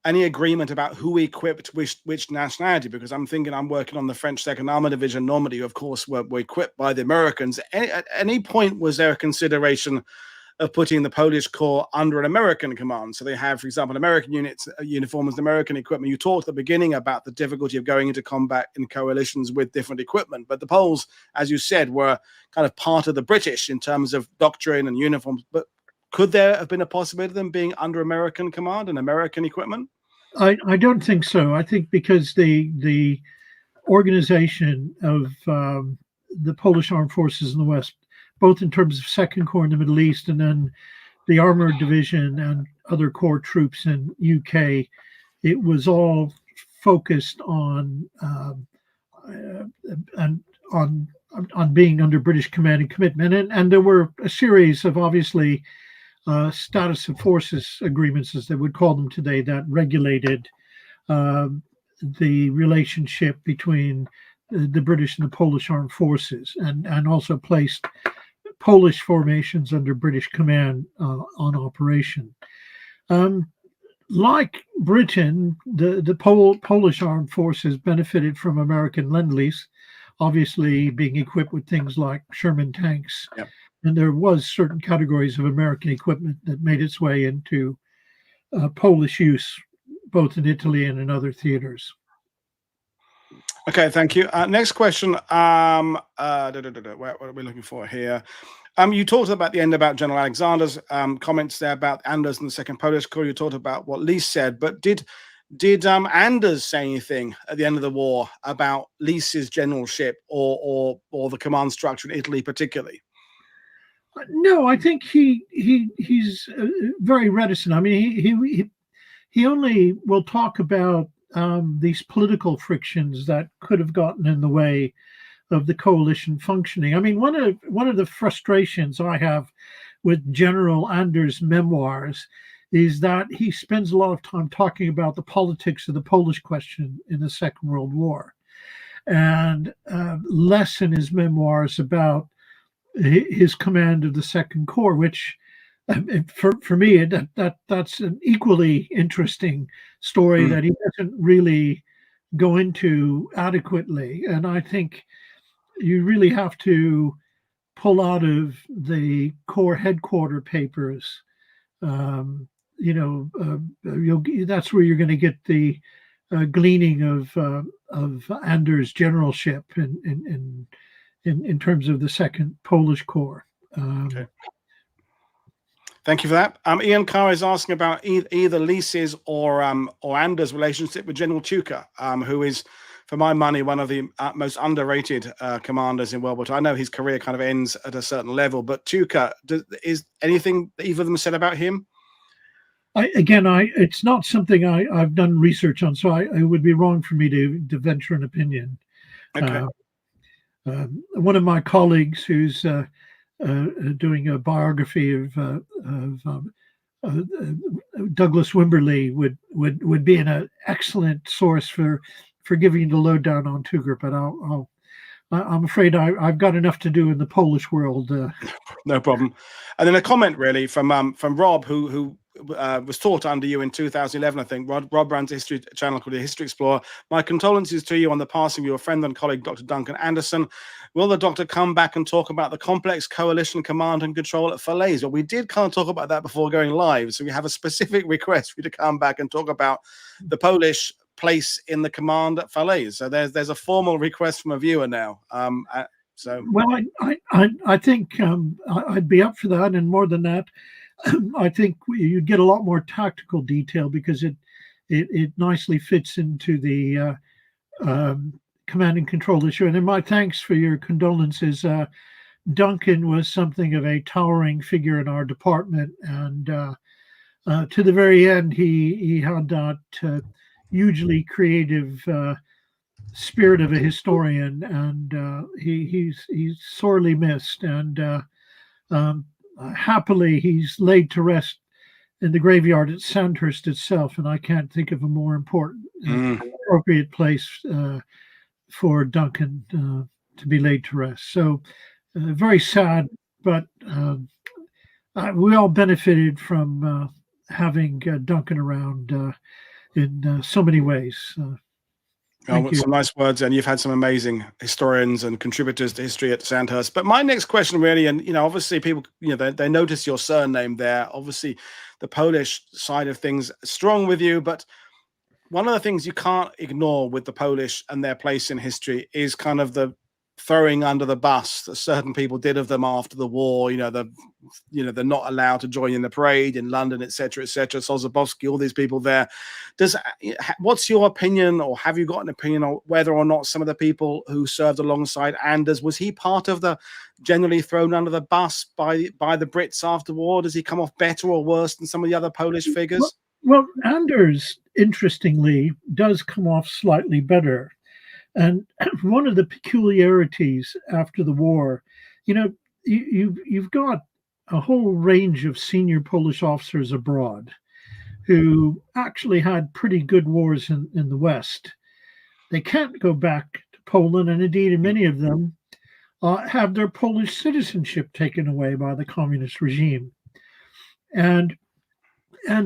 any agreement about who equipped which nationality, because I'm thinking I'm working on the French Second Armored Division Normandy, who of course were equipped by the Americans. At any point was there a consideration of putting the Polish Corps under an American command? So they have, for example, American units, uniforms, and American equipment. You talked at the beginning about the difficulty of going into combat in coalitions with different equipment, but the Poles, as you said, were kind of part of the British in terms of doctrine and uniforms. But could there have been a possibility of them being under American command and American equipment? I don't think so. I think because the organization of the Polish armed forces in the West, both in terms of Second Corps in the Middle East and then the Armored Division and other Corps troops in UK, it was all focused on being under British command and commitment. And there were a series of obviously status of forces agreements, as they would call them today, that regulated the relationship between the British and the Polish armed forces, and also placed Polish formations under British command on operation. Like Britain, the Polish armed forces benefited from American Lend-Lease, obviously being equipped with things like Sherman tanks. Yep. And there was certain categories of American equipment that made its way into Polish use, both in Italy and in other theaters. Okay, thank you. Next question. What are we looking for here? You talked about the end about General Alexander's comments there about Anders and the Second Polish Corps. You talked about what Leese said, but did Anders say anything at the end of the war about Leese's generalship or the command structure in Italy particularly? No, I think he's very reticent. I mean, he only will talk about these political frictions that could have gotten in the way of the coalition functioning. I mean, one of the frustrations I have with General Anders' memoirs is that he spends a lot of time talking about the politics of the Polish question in the Second World War, and less in his memoirs about his command of the Second Corps, which for me that's an equally interesting story that he doesn't really go into adequately. And I think you really have to pull out of the Corps headquarter papers. That's where you're going to get the gleaning of Anders' generalship in terms of the Second Polish Corps. Okay. Thank you for that. Ian Carr is asking about either Leese's or Anders' relationship with General Tuka, who is, for my money, one of the most underrated commanders in World War II. I know his career kind of ends at a certain level, but Tuka, is anything that either of them said about him? It's not something I've done research on, so it would be wrong for me to venture an opinion. Okay. One of my colleagues who's doing a biography of Douglas Wimberley would be an excellent source for giving the lowdown on Tuka, but I'm afraid I've got enough to do in the Polish world. No problem. And then a comment really from Rob, who was taught under you in 2011, I think. Rob runs a history channel called The History Explorer. My condolences to you on the passing of your friend and colleague, Dr. Duncan Anderson. Will the doctor come back and talk about the complex coalition command and control at Falaise? Well, we did kind of talk about that before going live, so we have a specific request for you to come back and talk about the Polish place in the command at Falaise. So there's a formal request from a viewer now. Well, I think I'd be up for that, and more than that, I think you'd get a lot more tactical detail because it nicely fits into the command and control issue. And in my thanks for your condolences, Duncan was something of a towering figure in our department, and to the very end, he had that hugely creative spirit of a historian, and he's sorely missed. And happily, he's laid to rest in the graveyard at Sandhurst itself, and I can't think of a more important, appropriate place for Duncan to be laid to rest. So very sad, but we all benefited from having Duncan around in so many ways. Thank you. Some nice words, and you've had some amazing historians and contributors to history at Sandhurst. But my next question, really, and obviously people, they notice your surname there. Obviously, the Polish side of things strong with you, but one of the things you can't ignore with the Polish and their place in history is kind of the throwing under the bus that certain people did of them after the war. They're not allowed to join in the parade in London, etc., etc. Sosabowski, all these people there. What's your opinion, or have you got an opinion on whether or not some of the people who served alongside Anders, was he part of the generally thrown under the bus by the Brits after the war? Does he come off better or worse than some of the other Polish figures? Well, Anders, interestingly, does come off slightly better. And one of the peculiarities after the war, you've got a whole range of senior Polish officers abroad who actually had pretty good wars in the West. They can't go back to Poland, and indeed, many of them have their Polish citizenship taken away by the communist regime. And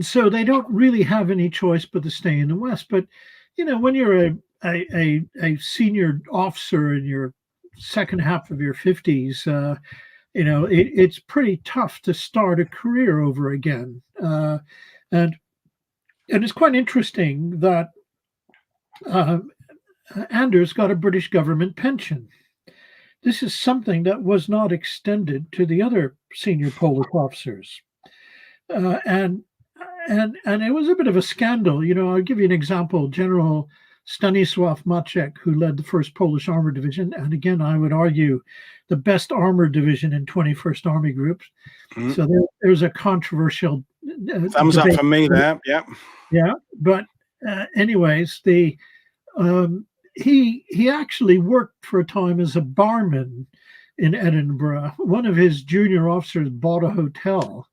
so they don't really have any choice but to stay in the West. But, when you're a senior officer in your second half of your 50s, it's pretty tough to start a career over again. And it's quite interesting that Anders got a British government pension. This is something that was not extended to the other senior Polish officers. And it was a bit of a scandal. I'll give you an example. General Stanisław Maciek, who led the 1st Polish Armored Division, and again, I would argue the best armored division in 21st Army Groups. So there's a controversial thumbs up from me there. Yeah. But anyways, he actually worked for a time as a barman in Edinburgh. One of his junior officers bought a hotel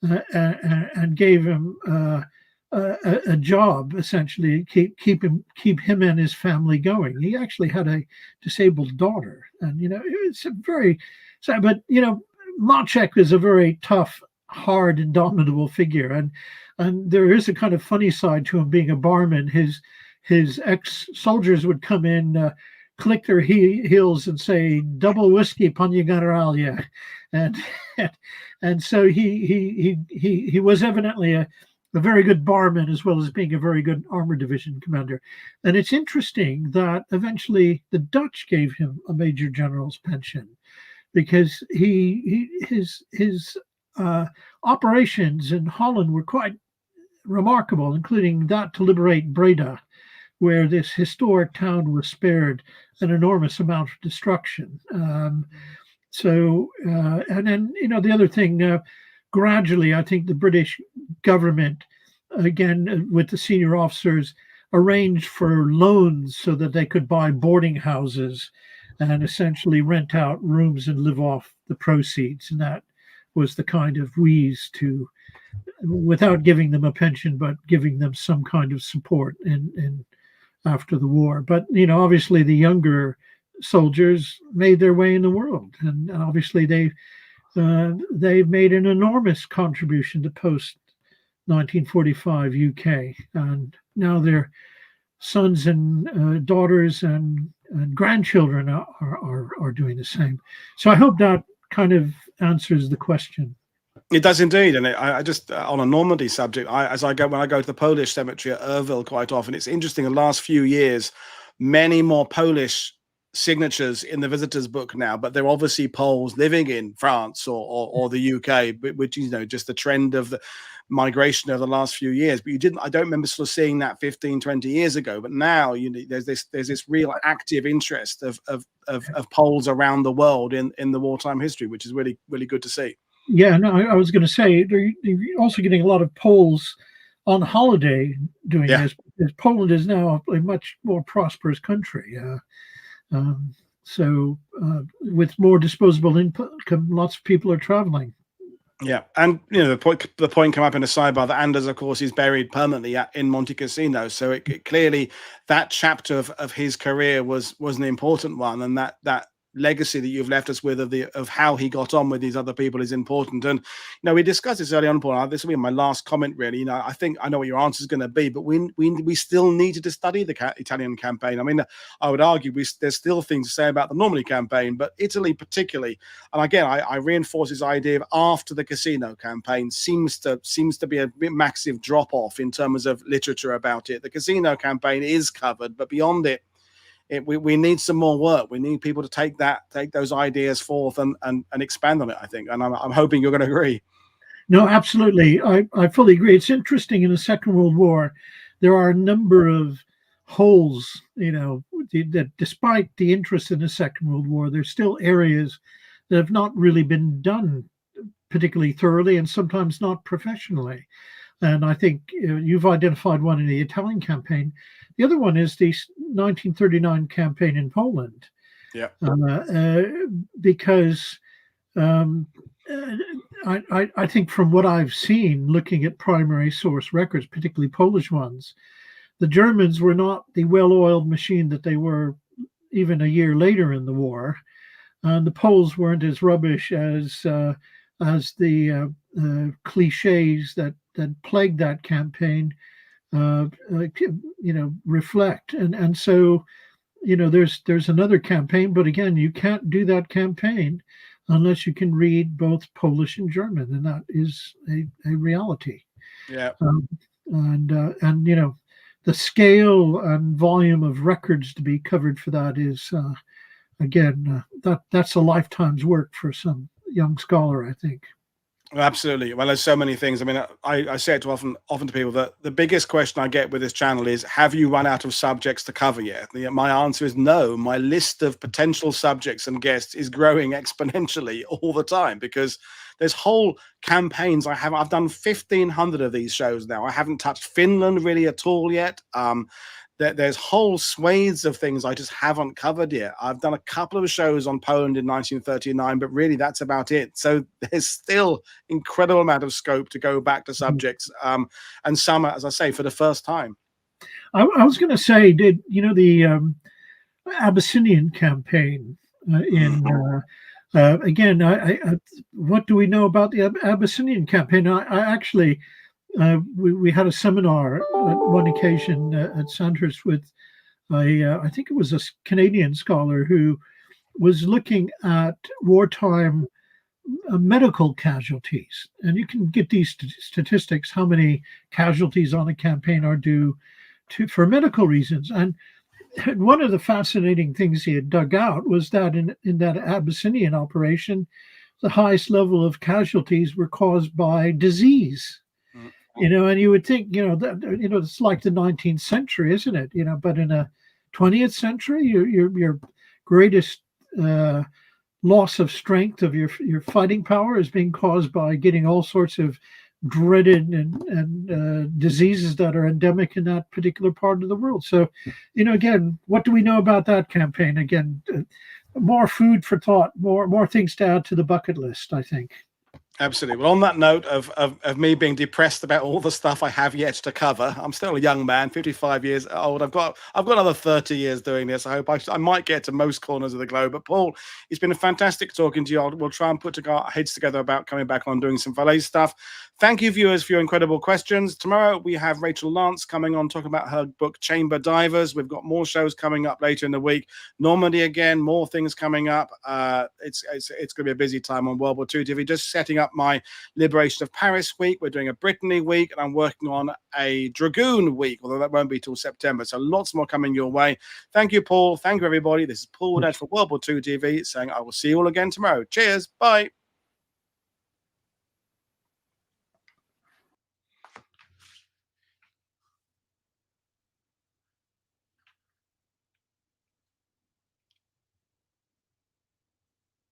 and gave him a job, essentially, keep him and his family going. He actually had a disabled daughter, and it's a very sad. But Maciek is a very tough, hard, indomitable figure, and there is a kind of funny side to him being a barman. His ex-soldiers would come in, click their heels, and say, "Double whiskey, panie generalia," and so he was evidently a very good barman, as well as being a very good armored division commander. And it's interesting that eventually the Dutch gave him a major general's pension, because his operations in Holland were quite remarkable, including that to liberate Breda, where this historic town was spared an enormous amount of destruction. And then the other thing. Gradually, I think the British government, again, with the senior officers, arranged for loans so that they could buy boarding houses and essentially rent out rooms and live off the proceeds. And that was the kind of wheeze to, without giving them a pension, but giving them some kind of support in after the war. But, obviously the younger soldiers made their way in the world. And obviously they've made an enormous contribution to post-1945 UK, and now their sons and daughters and grandchildren are doing the same. So I hope that kind of answers the question. It does indeed, and I just on a Normandy subject, when I go to the Polish cemetery at Irville quite often, it's interesting. In the last few years, many more Polish signatures in the visitors book now, but they're obviously Poles living in France or the UK, which just the trend of the migration over the last few years. But I don't remember sort of seeing that 15, 20 years ago. But now there's this real active interest of Poles around the world in the wartime history, which is really, really good to see. Yeah, no, I was going to say they're also getting a lot of Poles on holiday doing this, because Poland is now a much more prosperous country. So with more disposable income, lots of people are traveling. Yeah, and the point come up in a sidebar that Anders, of course, is buried permanently in Monte Cassino. So it clearly that chapter of his career was an important one, and that legacy that you've left us with of how he got on with these other people is important. And we discussed this early on, Paul. This will be my last comment, really. I think I know what your answer is going to be, but we still needed to study the Italian campaign. I mean, I would argue there's still things to say about the Normandy campaign, but Italy particularly. And again, I reinforce this idea of after the Cassino campaign seems to be a bit massive drop off in terms of literature about it. The Cassino campaign is covered, but beyond it, we need some more work. We need people to take those ideas forth and expand on it, I think. And I'm hoping you're going to agree. No, absolutely. I fully agree. It's interesting in the Second World War, there are a number of holes, that despite the interest in the Second World War, there's still areas that have not really been done particularly thoroughly and sometimes not professionally. And I think you've identified one in the Italian campaign. The other one is the 1939 campaign in Poland. Yeah. Because I think from what I've seen, looking at primary source records, particularly Polish ones, the Germans were not the well-oiled machine that they were even a year later in the war. And the Poles weren't as rubbish as the cliches that plagued that campaign reflect. And so there's another campaign, but again, you can't do that campaign unless you can read both Polish and German, and that is a reality. Yeah. And the scale and volume of records to be covered for that is again that's a lifetime's work for some young scholar, I think. Absolutely. Well, there's so many things. I mean, I say it often to people that the biggest question I get with this channel is, have you run out of subjects to cover yet? My answer is no. My list of potential subjects and guests is growing exponentially all the time, because there's whole campaigns I've done 1,500 of these shows now. I haven't touched Finland really at all yet. There's whole swathes of things I just haven't covered yet. I've done a couple of shows on Poland in 1939, but really that's about it. So there's still incredible amount of scope to go back to subjects, and some, as I say, for the first time. I was going to say, did the Abyssinian campaign again? What do we know about the Abyssinian campaign? I actually. We had a seminar at one occasion at Sandhurst with I think it was a Canadian scholar who was looking at wartime medical casualties. And you can get these statistics, how many casualties on a campaign are due for medical reasons. And one of the fascinating things he had dug out was that in that Abyssinian operation, the highest level of casualties were caused by disease. And you would think, it's like the 19th century, isn't it? But in a 20th century, your greatest loss of strength of your fighting power is being caused by getting all sorts of dreaded and diseases that are endemic in that particular part of the world. So, again, what do we know about that campaign? Again, more food for thought, more things to add to the bucket list, I think. Absolutely. Well, on that note of me being depressed about all the stuff I have yet to cover, I'm still a young man, 55 years old. I've got another 30 years doing this. I hope I might get to most corners of the globe. But Paul, it's been a fantastic talking to you. We'll try and put our heads together about coming back on doing some valet stuff. Thank you, viewers, for your incredible questions. Tomorrow we have Rachel Lance coming on, talking about her book Chamber Divers. We've got more shows coming up later in the week. Normandy again, more things coming up. It's going to be a busy time on World War II TV. Just setting up my Liberation of Paris week. We're doing a Brittany week, and I'm working on a Dragoon week, although that won't be till September. So lots more coming your way. Thank you, Paul. Thank you, everybody. This is Paul Woodadge for World War II TV saying I will see you all again tomorrow. Cheers. Bye.